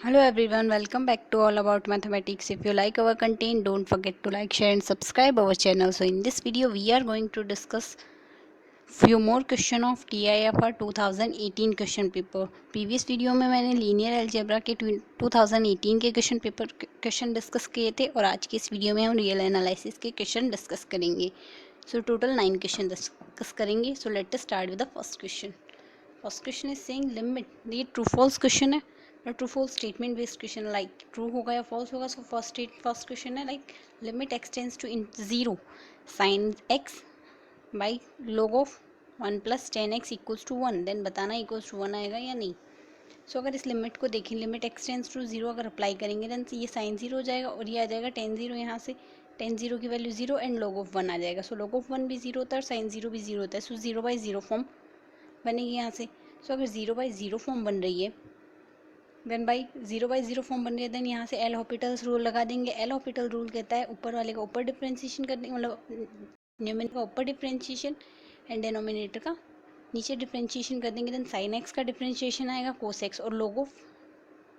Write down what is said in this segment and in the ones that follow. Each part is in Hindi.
Hello everyone, welcome back to All About Mathematics. If you like our content, don't forget to like, share and subscribe our channel. So in this video, we are going to discuss few more question of TIFR 2018 question paper. Previous video में मैंने लीनियर अलजेब्रा के 2018 के क्वेश्चन डिस्कस किए थे और आज की इस वीडियो में हम रियल एनालिसिस के क्वेश्चन डिस्कस करेंगे. सो टोटल 9 क्वेश्चन डिस्कस करेंगे. So let us start with the first question. First question is saying limit. ये ट्रू फॉल्स क्वेश्चन है. True false statement based question, like true होगा या फॉल्स होगा. सो फर्स्ट क्वेश्चन है like limit extends to in zero sine x by log of 1 plus 10x equals to 1. Then बताना इक्वल्स टू 1 आएगा या नहीं. सो अगर इस लिमिट को देखें, लिमिट एक्सटेंड्स टू जीरो अगर अप्लाई करेंगे देन ये साइन जीरो हो जाएगा और ये आ जाएगा टेन जीरो. यहाँ से टेन जीरो की value zero and log of 1 आ जाएगा. सो log ऑफ 1 भी जीरो होता है और साइन जीरो भी जीरो होता है. So zero by zero form बनेगी यहाँ से. सो अगर जीरो बाई जीरो फॉर्म बन रही है देन बाई जीरो फॉर्म बन रही है देन यहाँ से एल हॉपिटल्स रूल लगा देंगे. एल हॉपिटल रूल कहता है ऊपर वाले का ऊपर डिफ्रेंशिएशन करने, मतलब न्यूमरेटर का ऊपर डिफ्रेंशिएशन एंड डिनोमिनेटर का नीचे डिफ्रेंशिएशन कर देंगे. देन साइन एक्स का डिफ्रेंशिएशन आएगा कोस एक्स और log ऑफ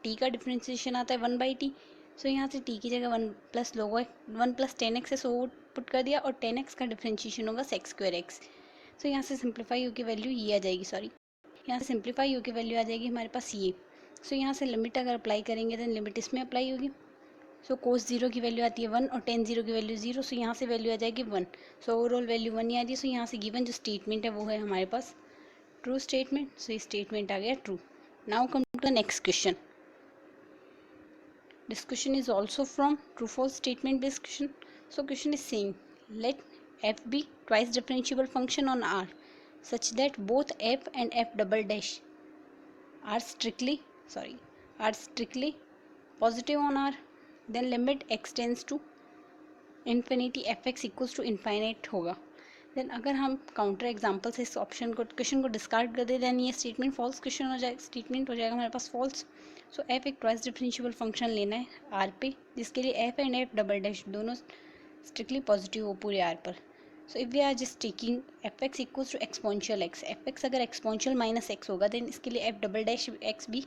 टी का डिफ्रेंशिएशन आता है 1/t. सो यहाँ से टी की जगह 1 plus log of 1 plus 10x है, सो पुट कर दिया और 10x का डिफ्रेंशिएशन होगा सेक्स स्क्वायर एक्स. सो यहाँ से सिंप्लीफाई होकर वैल्यू ये आ जाएगी, सॉरी यहाँ से सिंप्लीफाई होकर वैल्यू आ जाएगी हमारे पास ये. सो यहाँ से लिमिट अगर अप्लाई करेंगे देन लिमिट इसमें अप्लाई होगी. सो कोस जीरो की वैल्यू आती है 1 और टेन जीरो की वैल्यू 0. सो यहाँ से वैल्यू आ जाएगी 1. सो ओवरऑल वैल्यू 1 ही आ रही है. सो यहाँ से गिवन जो स्टेटमेंट है वो है हमारे पास ट्रू स्टेटमेंट. सो ये स्टेटमेंट आ गया true. Now come to the next question. This question is also from true false statement based question. So question is saying let f be twice differentiable function on R such that both f and f double dash are strictly positive on R. Then limit x tends to infinity fx equals to infinite होगा. देन अगर हम काउंटर एग्जाम्पल से इस ऑप्शन को क्वेश्चन को डिस्कार्ड कर दे देन ये स्टेटमेंट फॉल्स क्वेश्चन हो जाएगा, स्टेटमेंट हो जाएगा हमारे पास फॉल्स. सो एफ एक ट्वाइस डिफरेंशिएबल फंक्शन लेना है आर पे जिसके लिए F and F double dash दोनों स्ट्रिक्टली पॉजिटिव हो पूरे आर पर. So if we are just taking F x equals to exponential X, F X अगर एक्सपोनेंशियल माइनस एक्स होगा देन इसके लिए एफ डबल डैश एक्स भी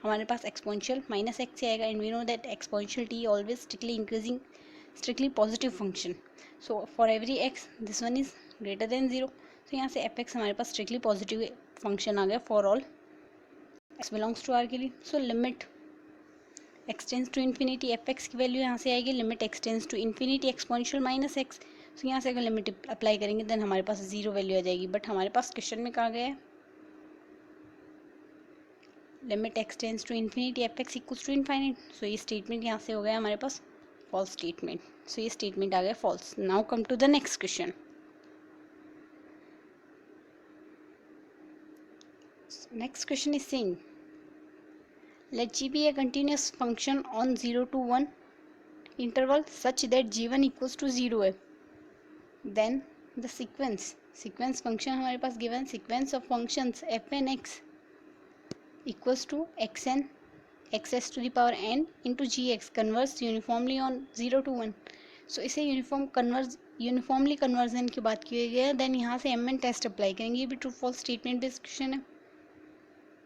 हमारे पास एक्सपोनेंशियल माइनस एक्स से आएगा. And we know that exponential T always strictly increasing strictly positive function. So for every x this one is greater than 0. So यहाँ से fx हमारे पास strictly positive function आ गया for all x belongs to R के लिए. So limit x tends to infinity fx की वैल्यू यहाँ से आएगी limit x tends to infinity exponential minus x. So यहाँ से अगर लिमिट अप्लाई करेंगे देन हमारे पास जीरो वैल्यू आ जाएगी. बट हमारे पास क्वेश्चन में कहा गया है limit x tends to infinity fx equals to infinite. So ये स्टेटमेंट यहाँ से हो गया हमारे पास false statement. So ये statement आ गया false. Now come to the next question. Next question is saying let g be a continuous function on 0 to 1 interval such that g1 equals to 0 है. Then the sequence function हमारे पास given sequence of functions fn x equals to xn xs to the power n into gx converges uniformly on 0 to 1. सो इसे यूनिफॉर्मली कन्वर्जन की बात की गई है. देन यहाँ से एम एन टेस्ट अप्लाई करेंगे. ये भी true false statement based question है.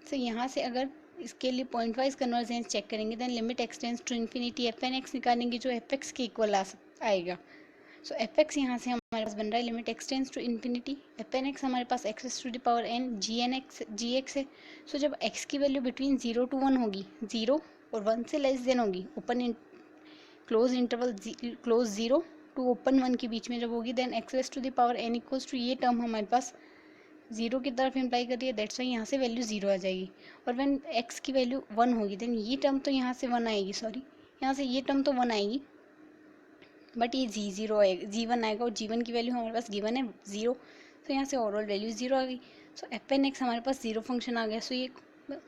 सो यहाँ से अगर इसके लिए पॉइंट वाइज कन्वर्जेंस चेक करेंगे then limit extends to infinity F N X निकालेंगे जो एफ एक्स के इक्वल आएगा. सो एफ एक्स यहाँ से हमारे पास बन रहा है limit extends to infinity F N X हमारे पास X to the power N G X है. सो जब एक्स की वैल्यू बिटवीन 0 to 1 होगी, 0 और 1 से लेस देन होगी, open close interval close 0 to open 1 के बीच में जब होगी then X to the power N equals to ये टर्म हमारे पास 0 की तरफ इम्प्लाई कर रही है. दैट्स वाई यहाँ से वैल्यू 0 आ जाएगी. और व्हेन एक्स की वैल्यू 1 होगी देन ये टर्म तो यहाँ से 1 आएगी, सॉरी यहाँ से ये टर्म तो 1 आएगी बट ये जी0 आएगा, जी1 आएगा और जी1 की वैल्यू हमारे पास गिवन है 0. तो यहाँ से ओवरऑल वैल्यू 0 आ गई. सो एफ एन एक्स हमारे पास 0 फंक्शन आ गया. सो ये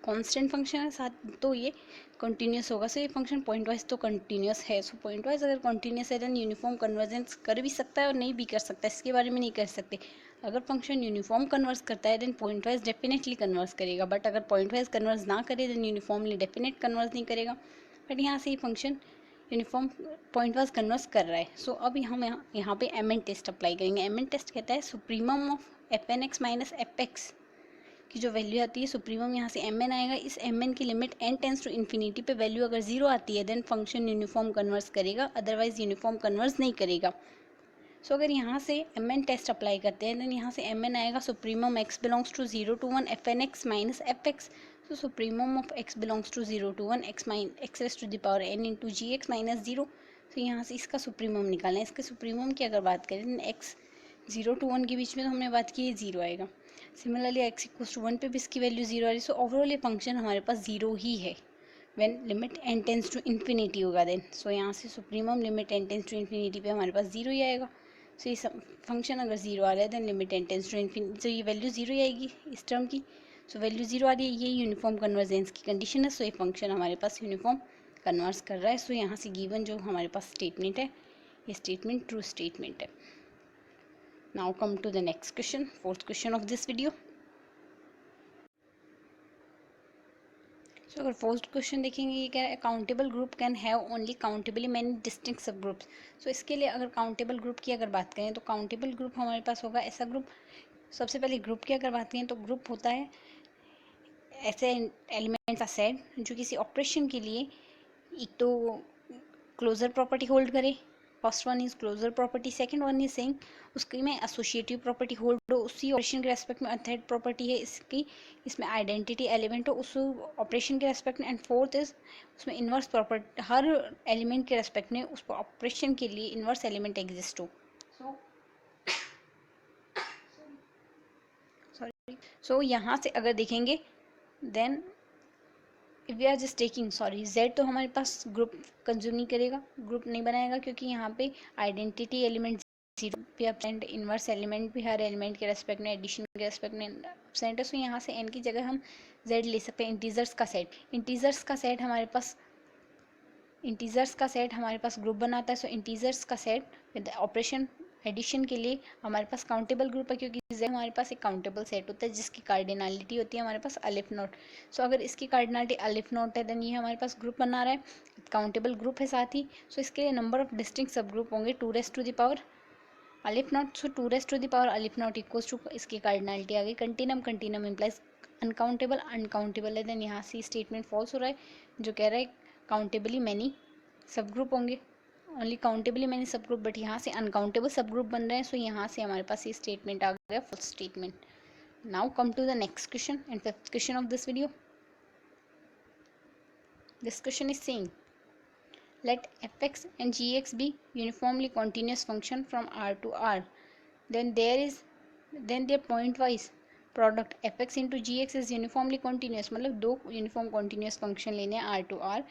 कांस्टेंट फंक्शन है साथ तो ये कंटिन्यूस होगा. सो ये फंक्शन पॉइंट वाइज तो कंटिन्यूस है. सो पॉइंट वाइज अगर कंटिन्यूस है देन यूनिफॉर्म कन्वर्जेंस कर भी सकता है और नहीं भी कर सकता है, इसके बारे में नहीं कर सकते. अगर फंक्शन यूनिफॉर्म कन्वर्स करता है then point wise definitely converge करेगा. बट अगर पॉइंट वाइज कन्वर्स ना करे देन यूनिफॉर्मली डेफिनेट कन्वर्स नहीं करेगा. बट यहाँ से ये function uniform point wise converge कर रहा है. सो अब हम यहाँ पे एम एन टेस्ट अप्लाई करेंगे. एम एन टेस्ट कहता है supremum of F N X minus F X की जो वैल्यू आती है सुप्रीमम यहाँ से एम एन आएगा। इस एम एन की limit N tends to infinity पे वैल्यू अगर 0 आती है देन फंक्शन यूनिफॉर्म कन्वर्स करेगा, अदरवाइज यूनिफॉर्म कन्वर्स नहीं करेगा। सो अगर यहाँ से एम एन टेस्ट अप्लाई करते हैं देन यहाँ से एम एन आएगा supremum X belongs to 0 to 1 F N X minus F X. So supremum of X belongs to 0 to 1 X raise to the power N into G X minus 0। तो यहाँ से इसका सुप्रीमम निकालना है। इसके सुप्रीमम की अगर बात करें एक्स 0 to 1 के बीच में तो हमने बात की है 0 आएगा। सिमिलरली एक्स इक्वल्स टू 1 पे भी इसकी वैल्यू 0 आ रही है। सो ओवरऑल ये फंक्शन हमारे पास 0 ही है when limit N tends to infinity होगा देन। सो यहाँ से supremum limit N tends to infinity पे हमारे पास 0 ही आएगा। सो ये फंक्शन अगर 0 आ रहा है then limit N tends to infinity, तो ये वैल्यू 0 ही आएगी इस टर्म की। सो वैल्यू 0 आ रही है, ये यूनिफॉर्म कन्वर्जेंस की कंडीशन है। सो ये फंक्शन हमारे पास यूनिफॉर्म कन्वर्स कर रहा है। सो यहाँ से गिवन जो हमारे पास स्टेटमेंट है ये स्टेटमेंट ट्रू स्टेटमेंट है। Now come to the next question, fourth question of this video. So अगर फर्स्ट क्वेश्चन देखेंगे ये क्या है, countable group can have only countably many distinct sub groups. So इसके लिए अगर काउंटेबल ग्रुप की अगर बात करें तो काउंटेबल ग्रुप हमारे पास होगा ऐसा ग्रुप। सबसे पहले ग्रुप की अगर बात करें तो ग्रुप होता है ऐसे एलिमेंट्स का सेट जो किसी ऑपरेशन के लिए एक तो क्लोजर प्रॉपर्टी होल्ड करे। First one is closure property, second one is saying उसकी में एसोसिएटिव प्रॉपर्टी होल्ड हो, उसी ऑपरेशन के रेस्पेक्ट में। थर्ड प्रॉपर्टी है इसकी इसमें आइडेंटिटी एलिमेंट हो उस ऑपरेशन के रेस्पेक्ट में। एंड फोर्थ इज उसमें इन्वर्स प्रॉपर्टी, हर एलिमेंट के रेस्पेक्ट में उस ऑपरेशन के लिए इन्वर्स एलिमेंट एग्जिस्ट हो। सो यहाँ से अगर देखेंगे then if we are just taking Z तो हमारे पास ग्रुप कंज्यूम नहीं करेगा, ग्रुप नहीं बनाएगा क्योंकि यहाँ पे आइडेंटिटी एलिमेंट 0 पे एब्सेंट, इन्वर्स एलिमेंट भी हर एलिमेंट के रेस्पेक्ट में, एडिशन के रेस्पेक्ट में एब्सेंट है। सो यहाँ से एन की जगह हम जेड ले सकते हैं। इंटीजर्स का सेट, इंटीजर्स का सेट हमारे पास ग्रुप बनाता है। सो इंटीजर्स का सेट विद ऑपरेशन एडिशन के लिए हमारे पास काउंटेबल ग्रुप है क्योंकि जेड हमारे पास एक काउंटेबल सेट होता है जिसकी कार्डिनलिटी होती है हमारे पास अलिफ नोट। सो अगर इसकी कार्डिनलिटी अलिफ नोट है देन ये हमारे पास ग्रुप बना रहा है, काउंटेबल ग्रुप है साथ ही। सो इसके लिए नंबर ऑफ डिस्टिंक्ट सब ग्रुप होंगे 2 raised to the power अलिफ not. So 2 raised to the power अलिफ नॉट इक्वल्स टू इसकी कार्डिनलिटी आ गई continuum, continuum implies uncountable, uncountable है देन यहाँ से स्टेटमेंट फॉल्स हो रहा है जो कह रहा है काउंटेबली मैनी सब ग्रुप होंगे, ओनली काउंटेबली मैनी सब ग्रुप, बट यहाँ से अनकाउंटेबल सब ग्रुप बन रहे हैं। सो यहाँ से हमारे पास ये स्टेटमेंट आ गया first statement. Now come to the next question and fifth question of this video. This question is saying let fx and gx be uniformly continuous function from R to R, then their pointwise product fx into gx is uniformly continuous। मतलब दो यूनिफॉर्म कॉन्टीन्यूस फंक्शन लेने हैं R to R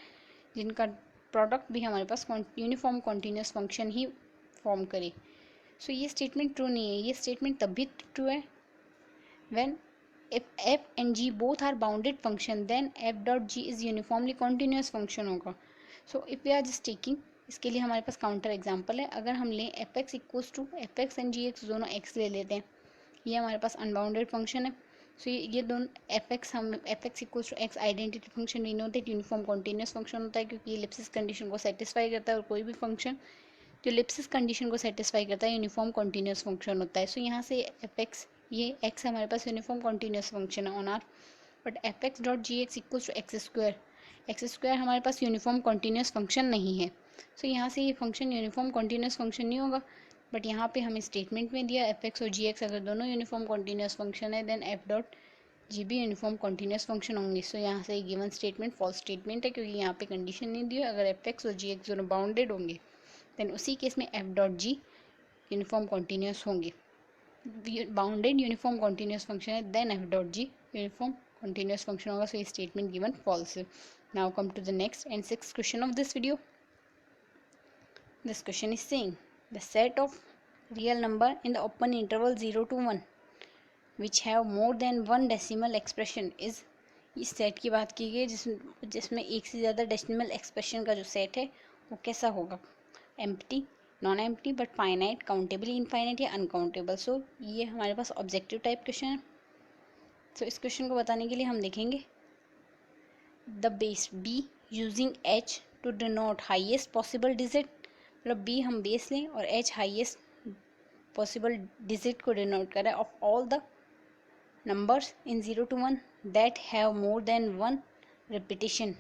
जिनका प्रोडक्ट भी हमारे पास यूनिफॉर्म कॉन्टीन्यूस फंक्शन ही फॉर्म करे। सो ये स्टेटमेंट ट्रू नहीं है, ये स्टेटमेंट तब भी ट्रू है when if f and g both are bounded function then f dot g is uniformly continuous function होगा। So if we are just taking इसके लिए हमारे पास काउंटर एग्जांपल है। अगर हम लें F x equals to F X and G X दोनों एक्स ले लेते हैं, ये हमारे पास अनबाउंडेड फंक्शन है। सो ये दोनों F x equals to X identity function we know that uniform continuous function होता है क्योंकि ये लिप्सिस कंडीशन को सेटिस्फाई करता है और कोई भी फंक्शन जो लिप्सिस कंडीशन को सेटिस्फाई करता है यूनिफॉर्म कॉन्टीन्यूस फंक्शन होता है। सो यहाँ से एफ एक्स ये एक्स हमारे पास यूनिफॉर्म कॉन्टीन्यूस फंक्शन है on R, but F X dot G X equals to X square हमारे पास यूनिफॉर्म कॉन्टीन्यूस फंक्शन नहीं है। सो यहाँ से ये फंक्शन यूनिफॉर्म कॉन्टीन्यूस फंक्शन नहीं होगा, बट यहाँ पे हमें स्टेटमेंट में दिया एफ एक्स और जी एक्स अगर दोनों यूनिफॉर्म कॉन्टीन्यूस फंक्शन है देन एफ डॉट जी भी यूनिफॉर्म कॉन्टीन्यूस फंक्शन होंगे। सो यहाँ से गिवन स्टेटमेंट फॉल्स स्टेटमेंट है क्योंकि यहाँ पे कंडीशन नहीं दी है। अगर एफ एक्स और जी एक्स दोनों बाउंडेड होंगे देन उसी केस में F dot G uniform continuous होंगे। बाउंडेड यूनिफॉर्म कॉन्टीन्यूस फंक्शन है then F dot G uniform continuous function होगा। So ये statement given false है। Now come to the next and sixth question of this video. This question is saying the set of real number in the open interval 0 to 1 which have more than one decimal expression is, इस सेट की बात की गई जिसमें एक से ज़्यादा डेसिमल एक्सप्रेशन का जो सेट है वो कैसा होगा, empty, non empty, but finite, countably infinite या अनकाउंटेबल। सो ये हमारे पास ऑब्जेक्टिव टाइप क्वेश्चन है। तो इस क्वेश्चन को बताने के लिए हम देखेंगे the base be using H two denote highest possible digit, मतलब बी हम बेस लें और एच हाईएस्ट पॉसिबल डिजिट को डिनोट करें of all the numbers in 0 to 1 that have more than one repetition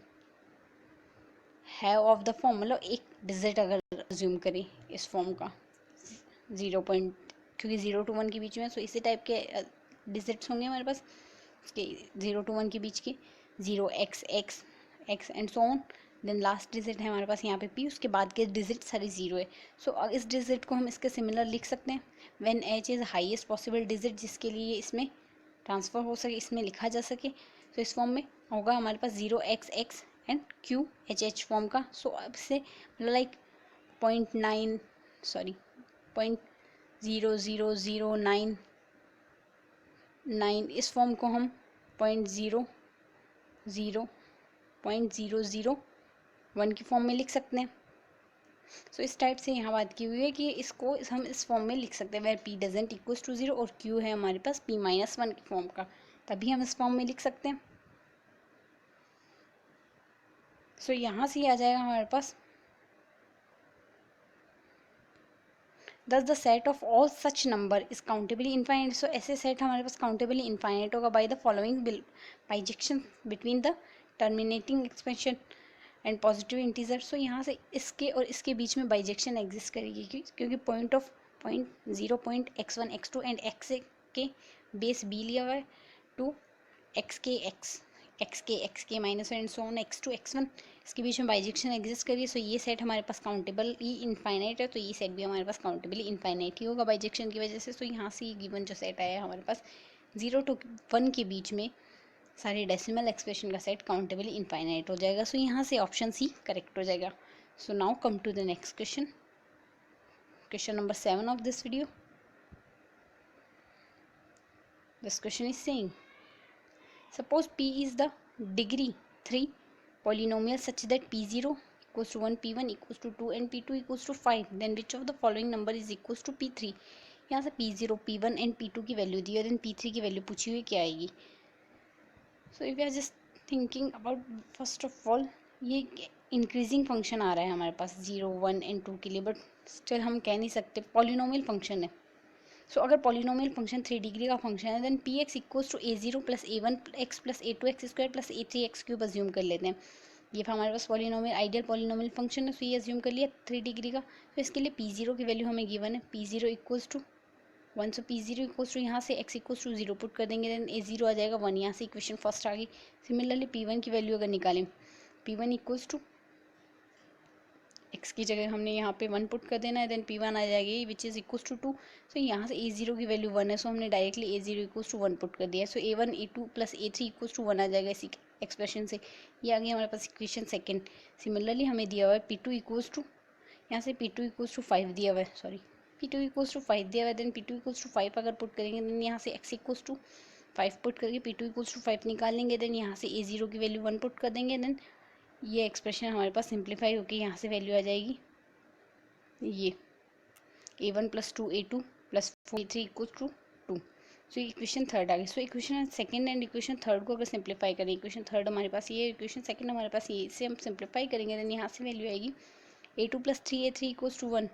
have of the form, मतलब एक डिजिट अगर अज्यूम करें इस फॉर्म का 0 क्योंकि 0 to 1 के बीच में, सो इसी टाइप के डिजिट्स होंगे हमारे पास के 0 to 1 के बीच के 0 x and so on. Then last digit है हमारे पास यहाँ पे p, उसके बाद के डिजिट सारे 0 है। सो इस डिजिट को हम इसके सिमिलर लिख सकते हैं when h is highest possible digit, जिसके लिए इसमें ट्रांसफ़र हो सके, इसमें लिखा जा सके। तो इस फॉर्म में होगा हमारे पास 0 x एंड q फॉर्म का। सो अब से मतलब लाइक 0.0009 इस फॉर्म को हम 0.001 की फॉर्म में लिख सकते हैं। सो इस टाइप से यहाँ बात की हुई है कि इसको हम इस फॉर्म में लिख सकते हैं where p doesn't equals to 0 और q है हमारे पास p-1 की फॉर्म का, तभी हम इस फॉर्म में लिख सकते हैं। सो यहाँ से आ जाएगा हमारे पास thus the set of all such number is countably infinite. So ऐसे सेट हमारे पास काउंटेबली इनफाइनाइट होगा by the following bijection between the terminating expansion and positive integer. So यहाँ से इसके और इसके बीच में बाइजेक्शन एग्जिस्ट करेगी क्योंकि point 0.x1 x2 and x के बेस b लिया हुआ है टू x के -1 and so on x2 x1, इसके बीच में बाइजेक्शन एग्जिस्ट करिए। सो ये सेट हमारे पास काउंटेबल ही इनफाइनाइट है, तो ये सेट भी हमारे पास काउंटेबली इनफाइनाइट ही होगा बाइजेक्शन की वजह से। सो यहाँ से ये गिवन जो सेट आया है हमारे पास 0 to 1 के बीच में सारे डेसिमल एक्सप्रेशन का सेट काउंटेबली इनफाइनाइट हो जाएगा। सो यहाँ से ऑप्शन सी करेक्ट हो जाएगा। So now come to the next question, question number 7 of this video. This question is saying suppose p is the degree 3 polynomial such that p0 equals to 1, p1 equals to 2 and p2 equals to 5, then which of the following number is equals to p3। यहाँ से p0 p1 एंड p2 की वैल्यू दी है, देन p3 की वैल्यू पूछी हुई क्या आएगी। So if you are just thinking about, first of all ये इंक्रीजिंग फंक्शन आ रहा है हमारे पास 0 1 एंड 2 के लिए, बट स्टिल हम कह नहीं सकते पॉलिनोमियल फंक्शन है। सो अगर पॉलिनोमियल फंक्शन 3 डिग्री का फंक्शन है then p x equals to a0 plus a1x plus a2x square plus a3x³ assume कर लेते हैं। ये हमारे पास पॉलिनोमियल आइडियल पॉलिनोमियल फंक्शन है, सो ये अज्यूम कर लिया 3 डिग्री का। तो इसके लिए p0 की वैल्यू हमें गिवन है p0 equals to 1, so p0 equals to यहाँ से x इक्वल्स टू 0 पुट कर देंगे, देन a0 आ जाएगा 1, यहाँ से इक्वेशन फर्स्ट आ गई। सिमिलरली p1 की वैल्यू अगर निकालें p1 इक्वल्स टू x की जगह हमने यहाँ पे 1 पुट कर देना है, देन p1 आ जाएगी विच इज़ इक्वल्स टू 2। सो यहाँ से a0 की वैल्यू 1 है, सो हमने directly a0 equals to 1 put कर दिया है। So a1 a2 plus a3 equals to 1 आ जाएगा इसी एक्सप्रेशन से। ये आ गया हमारे पास इक्वेशन सेकंड। सिमिलरली हमें दिया हुआ है p2 इक्वल्स टू, यहाँ से p2 इक्वल्स टू 5 दिया हुआ है, p2 इक्वल्स टू 5 दिया हुआ है, देन p2 इक्वल्स टू 5 अगर पुट करेंगे देन यहाँ से x इक्वल्स टू 5 पुट करके p2 इक्वल्स टू 5 निकाल लेंगे, देन यहाँ से a0 की वैल्यू 1 पुट कर देंगे, देन ये एक्सप्रेशन हमारे पास सिंप्लीफाई होकर यहाँ से वैल्यू आ जाएगी ये a1 plus 2 a2 plus 4 a3 equal to 2। So equation third आ गई। So equation second and equation third को अगर सिंप्लीफाई करें, इक्वेशन थर्ड हमारे पास ये, इक्वेशन सेकंड हमारे पास ये, इसे हम सिंप्लीफाई करेंगे देन यहाँ से वैल्यू आएगी a2 plus 3 a3 equals to 1।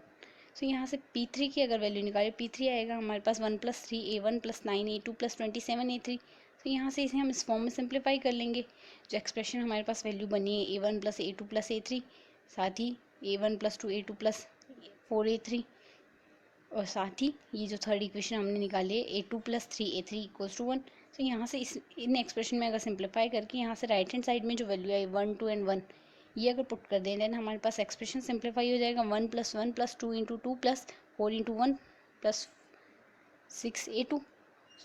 सो यहाँ से p3 की अगर वैल्यू निकालें, p3 आएगा हमारे पास 1 plus 3 a1 plus 9 a2 plus 27 a3। तो यहाँ से इसे हम इस फॉर्म में सिंप्लीफाई कर लेंगे। जो एक्सप्रेशन हमारे पास वैल्यू बनी है a1 plus a2 plus a3, साथ ही a1 plus 2 a2 plus 4 a3, और साथ ही ये जो थर्ड इक्वेशन हमने निकाली है a2 plus 3 a3 equals to 1। तो यहाँ से इन एक्सप्रेशन में अगर सिंप्लीफाई करके यहाँ से राइट हैंड साइड में जो वैल्यू आई 1 2 एंड 1 ये अगर पुट कर दें देन हमारे पास एक्सप्रेशन सिंप्लीफाई हो जाएगा 1 plus 1 plus 2 into 2 plus 4 into 1 plus 6 a2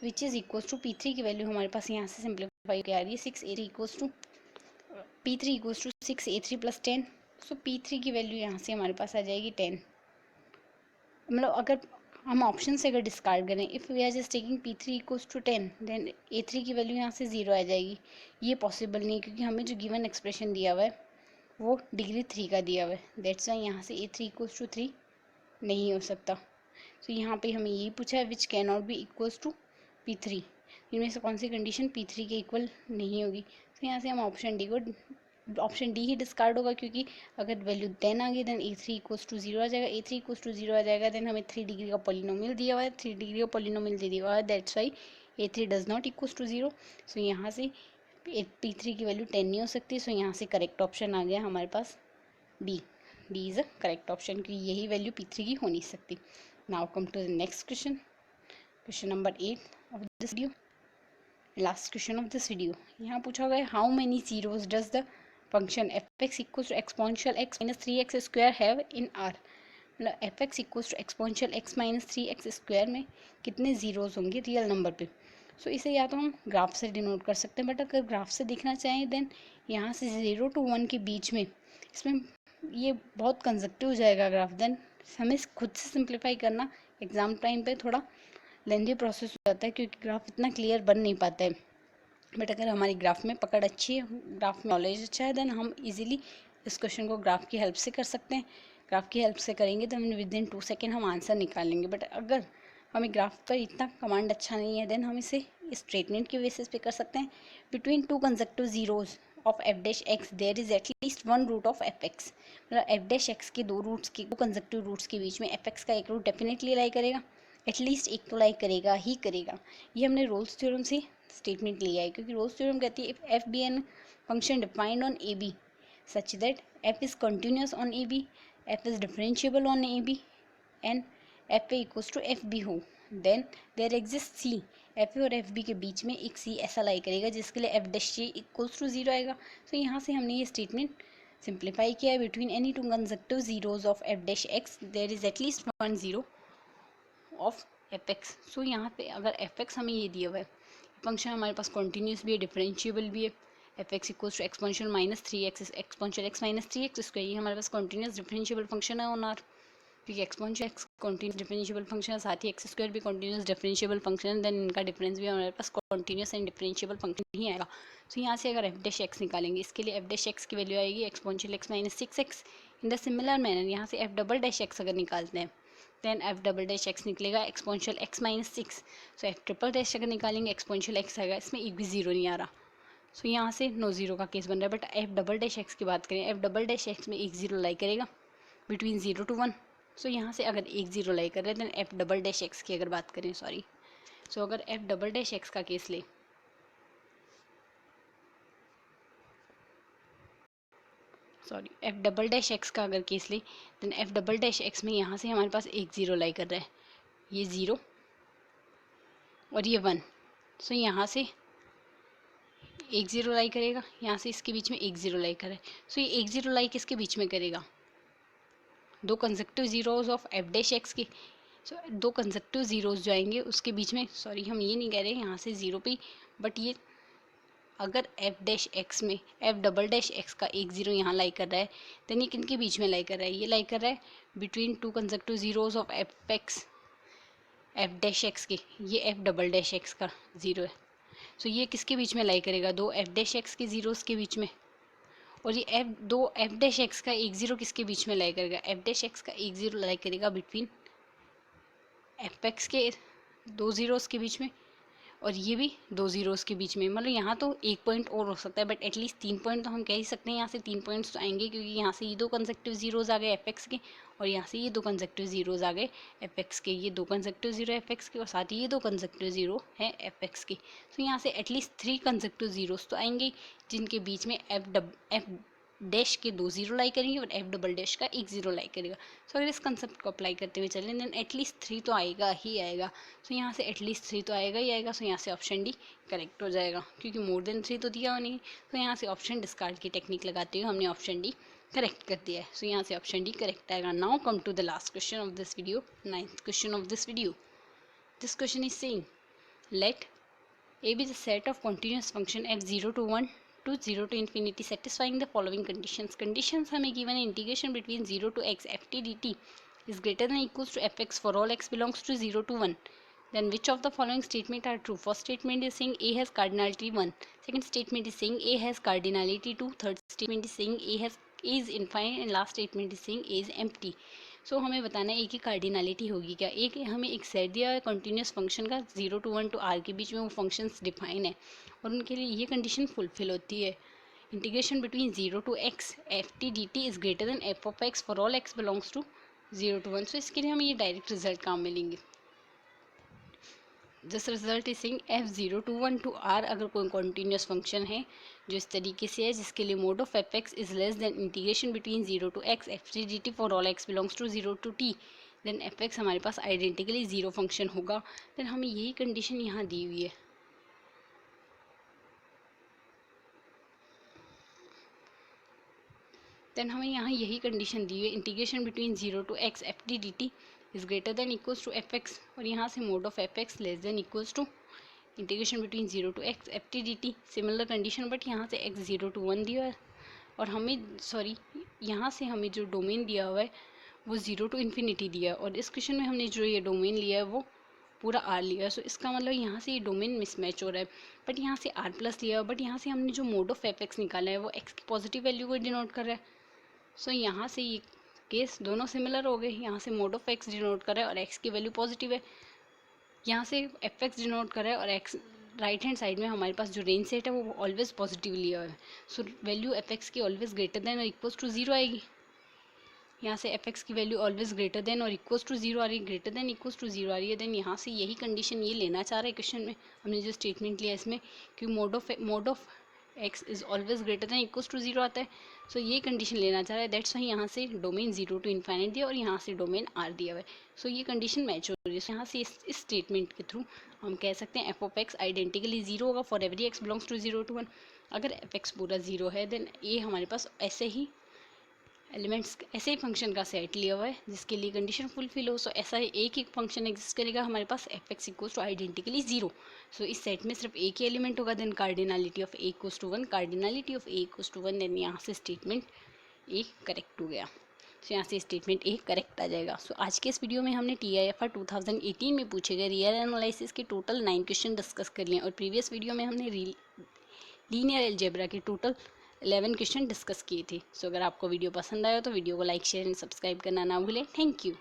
which is equals to p3 की वैल्यू हमारे पास यहाँ से सिंप्लीफाई होकर आ रही है 6 a3 equals to p3 equals to 6 a3 plus 10। So p3 की वैल्यू यहाँ से हमारे पास आ जाएगी 10। मतलब अगर हम ऑप्शन से अगर डिस्कार्ड करें, if we are just taking p3 equals to 10 then a3 की वैल्यू यहाँ से 0 आ जाएगी। ये पॉसिबल नहीं क्योंकि हमें जो गिवन एक्सप्रेशन दिया हुआ है वो डिग्री 3 का दिया हुआ है, दैट्स वाई यहाँ से a3 इक्वल्स टू 3 नहीं हो सकता। तो यहाँ पे हमें यही पूछा है which can not be equals to p3, इनमें से कौन सी कंडीशन p3 के इक्वल नहीं होगी। तो यहाँ से हम ऑप्शन डी ही डिस्कार्ड होगा क्योंकि अगर वैल्यू 10 आ गई देन a3 इक्वल्स टू 0 आ जाएगा, a3 इक्वल्स टू 0 आ जाएगा, देन हमें 3 डिग्री का पॉलिनोमियल दिया हुआ है, 3 डिग्री का पॉलिनोमियल दे दिया हुआ है, that's why A3 does not equals to 0, so यहाँ से P3 की वैल्यू 10 नहीं हो सकती, सो यहाँ से करेक्ट ऑप्शन आ गया हमारे पास B is a correct option, क्योंकि यही वैल्यू P3 की हो नहीं सकती। Now come to the next question, question number 8 of this video, last question of this video. यहाँ पूछा गया how many zeros does the function F x equals to exponential X minus 3x square have in R. मतलब F x equals to exponential X minus 3x square में कितने जीरोज होंगे रियल नंबर पे। सो इसे या तो हम ग्राफ से डिनोट कर सकते हैं, बट अगर ग्राफ से देखना चाहें देन यहाँ से 0 to 1 के बीच में इसमें ये बहुत कंजक्टिव हो जाएगा ग्राफ, देन हमें खुद से सिंप्लीफाई करना एग्जाम टाइम पे थोड़ा लेंदी प्रोसेस हो जाता है, क्योंकि ग्राफ इतना क्लियर बन नहीं पाता है। बट अगर हमारी ग्राफ में पकड़ अच्छी है, ग्राफ में नॉलेज अच्छा है, देन हम इजीली इस क्वेश्चन को ग्राफ की हेल्प से कर सकते हैं। ग्राफ की हेल्प से करेंगे तो हम विद इन 2 सेकेंड हम आंसर निकाल लेंगे। बट अगर हमें ग्राफ पर इतना कमांड अच्छा नहीं है, देन हम इसे स्टेटमेंट के बेसिस पे कर सकते हैं। Between two consecutive zeros of F dash x there is at least one root of F x. मतलब एफ डैश एक्स के दो कंसेक्टिव रूट्स के बीच में एफ एक्स का एक रूट डेफिनेटली लाई करेगा, एटलीस्ट एक तो लाई करेगा ही करेगा। ये हमने रोल्स थ्योरम से स्टेटमेंट लिया है, क्योंकि रोल्स थ्योरम कहती है if F be an function defined on A B such that F is continuous on A B, F is differentiable on A B and F A equals to F B हो, then there exist C. F A और एफ बी के बीच में एक सी ऐसा लाई करेगा जिसके लिए f dash c equals to 0 आएगा। तो यहाँ से हमने ये स्टेटमेंट सिंप्लीफाई किया है। Between any two consecutive zeros of F dash x there is at least one zero of F X. So यहाँ पे अगर एफ एक्स हमें ये दिया हुआ है, फंक्शन हमारे पास कॉन्टीन्यूस भी है, डिफरेंशिएबल भी है, f x equals to exponential minus 3x exponential x minus 3x square, ये हमारे पास कॉन्टीन्यूस डिफरेंशिएबल फंक्शन है ऑन आर, क्योंकि exponential x continuous differentiable function है, साथ ही एक्स स्क्वायर भी कॉन्टीन्यूस डिफरेंशिएबल फंक्शन है, देन इनका डिफरेंस भी हमारे पास कॉन्टीन्यूस एंड डिफरेंशिएबल फंक्शन ही आएगा। तो यहाँ से अगर एफ डैश एक्स निकालेंगे, इसके लिए एफ डैश एक्स की वैल्यू आएगी exponential x minus 6x। In the similar manner यहाँ से एफ डबल डैश एक्स अगर निकालते हैं, then f double dash x निकलेगा exponential x minus 6। So f triple dash अगर निकालेंगे एक्सपोनेंशियल x आएगा, इसमें एक भी जीरो नहीं आ रहा, सो यहाँ से नो जीरो का केस बन रहा है। But F double dash x की बात करें, एफ डबल डैश एक्स में एक जीरो लाई करेगा बिटवीन 0 to 1। सो यहाँ से अगर एक जीरो लाई कर रहे हैं, then f double dash x की अगर बात करें, सॉरी, सो अगर एफ डबल डैश एक्स का केस ले, sorry f double dash x का अगर केस ले, then f double dash x में यहाँ से हमारे पास एक जीरो लाई कर रहा है, ये जीरो और ये 1। सो यहाँ से एक जीरो लाई करेगा, यहाँ से इसके बीच में एक जीरो लाई कर रहा है। सो ये एक जीरो लाई किसके बीच में करेगा, दो consecutive zeros of F dash x के। सो दो कंसेक्टिव जीरोज जो आएंगे उसके बीच में, सॉरी हम ये नहीं कह रहे यहाँ से जीरो पे, बट ये अगर एफ डैश एक्स में एफ डबल डैश एक्स का एक जीरो यहाँ लाई कर रहा है, देन ये किन के बीच में लाई कर रहा है, ये लाई कर रहा है between two consecutive zeros of F x F dash x के, ये एफ डबल डैश एक्स का जीरो है। सो ये किसके बीच में लाई करेगा, दो एफ डैश एक्स के जीरोस के बीच में, और ये दो एफ डैश एक्स का एक जीरो किसके बीच में लाई करेगा, एफ डैश एक्स का एक जीरो लाई करेगा बिटवीन एफ एक्स के दो जीरोस के बीच में, और ये भी दो जीरोस के बीच में। मतलब यहाँ तो एक पॉइंट और हो सकता है, बट एटलीस्ट 3 पॉइंट तो हम कह ही सकते हैं, यहाँ से 3 पॉइंट्स तो आएंगे, क्योंकि यहाँ से ये दो कंसेक्टिव जीरोज आ गए एफ एक्स के, और यहाँ से ये दो कंसेक्टिव जीरोज आ गए एफ एक्स के, ये दो कंसेक्टिव जीरो एफ एक्स के, और साथ ही ये दो कंसेक्टिव जीरो है एफ एक्स के। तो यहाँ से एटलीस्ट 3 कंसेक्टिव जीरोज तो आएंगे, जिनके बीच में एफ डैश के दो जीरो लाई करेंगे और एफ डबल डैश का एक जीरो लाई करेगा। सो अगर इस कंसेप्ट को अप्लाई करते हुए चलें, देन एटलीस्ट 3 तो आएगा ही आएगा। सो यहाँ से एटलीस्ट 3 तो आएगा ही आएगा। सो यहाँ से ऑप्शन डी करेक्ट हो जाएगा, क्योंकि मोर देन 3 तो दिया नहीं। तो यहाँ से ऑप्शन डिस्कार्ड की टेक्निक लगाते हुए हमने ऑप्शन डी करेक्ट कर दिया है। सो यहाँ से ऑप्शन डी करेक्ट आएगा। Now come to the last question of this video, 9th question of this video. This question is saying let A be the set of continuous function f 0 to 1 to 0 to infinity satisfying the following conditions. Conditions हमें given है integration between 0 to x ft dt is greater than or equals to fx for all x belongs to 0 to 1. Then which of the following statement are true? First statement is saying A has cardinality 1. Second statement is saying A has cardinality 2. Third statement is saying A is infinite and last statement is saying A is empty. सो हमें बताना है ए की कार्डिनलिटी होगी क्या। एक हमें एक सेट दिया है कंटिन्यूस फंक्शन का 0 to 1 to r के बीच में वो फंक्शंस डिफाइन है, और उनके लिए ये कंडीशन फुलफिल होती है। Integration between 0 to x f t d t is greater than f of x for all x belongs to 0 to 1। So इसके लिए हमें ये डायरेक्ट रिजल्ट काम मिलेंगे। This result is saying f(0) to r अगर कोई कॉन्टीन्यूस फंक्शन है जो इस तरीके से है, जिसके लिए mod of F x is less than integration between 0 to x f(3) dt for all x belongs to 0 to t, then f x हमारे पास आइडेंटिकली जीरो फंक्शन होगा। देन हमें यही कंडीशन यहाँ दी हुई है। देन हमें यहाँ यही कंडीशन दी हुई है, integration between 0 to x f t d t is greater than equals to F x, और यहाँ से mod of F x less than equals to integration between 0 to x f t d t. Similar condition, but यहाँ से x 0 to 1 दिया है, और हमें यहाँ से हमें जो डोमेन दिया हुआ है वो 0 to इन्फिनिटी दिया है, और इस क्वेश्चन में हमने जो ये डोमेन लिया है वो पूरा आर लिया है। सो इसका मतलब यहाँ से ये डोमेन मिसमैच हो रहा है, बट यहाँ से आर प्लस लिया है, बट यहाँ से हमने जो मोड ऑफ एफ एक्स निकाला है वो एक्स की पॉजिटिव वैल्यू को डिनोट कर रहा है। सो यहाँ से ये केस दोनों सिमिलर हो गए, यहाँ से मोड ऑफ एक्स डिनोट कर रहा है और एक्स की वैल्यू पॉजिटिव है, यहाँ से एफ एक्स डिनोट कर रहा है और एक्स राइट हैंड साइड में हमारे पास जो रेंज सेट है वो ऑलवेज पॉजिटिव लिया है। सो वैल्यू एफ एक्स की ऑलवेज ग्रेटर देन और इक्वल्स टू जीरो आएगी। यहाँ से एफ एक्स की वैल्यू ऑलवेज ग्रेटर देन और इक्वल्स टू जीरो आ रही है, greater than equals to zero आ रही है। देन यहाँ से यही कंडीशन ये लेना चाह रहा है क्वेश्चन में, हमने जो स्टेटमेंट लिया इसमें कि mod of x is always greater than equals to zero आता है। सो ये कंडीशन लेना चाह रहा है, दैट्स वाई यहाँ से डोमेन 0 to इन्फाइनाइट दिया और यहाँ से डोमेन आर दिया हुआ है। सो ये कंडीशन मैच हो रही है। यहाँ से इस स्टेटमेंट के थ्रू हम कह सकते हैं F of X identically zero होगा for every X belongs to 0 to 1। अगर एफ एक्स पूरा जीरो है देन ये हमारे पास ऐसे ही एलिमेंट्स ऐसे ही फंक्शन का सेट लिया हुआ है जिसके लिए कंडीशन फुलफिल हो। सो ऐसा एक ही फंक्शन एग्जिस्ट करेगा हमारे पास F x equals to identically zero. So इस सेट में सिर्फ एक ही एलिमेंट होगा, then cardinality of A equals to 1, cardinality of A equals to 1, then यहाँ से स्टेटमेंट ए करेक्ट हो गया। तो यहाँ से स्टेटमेंट ए करेक्ट आ जाएगा। सो आज के इस वीडियो में हमने TIFR 2018 में पूछे गए रियल एनालिसिस के टोटल 9 क्वेश्चन डिस्कस कर लिए, और प्रीवियस वीडियो में हमने लीनियर अलजेब्रा के टोटल 11 क्वेश्चन डिस्कस किए थे। सो अगर आपको वीडियो पसंद आया तो वीडियो को लाइक शेयर एंड सब्सक्राइब करना ना भूलें। Thank you.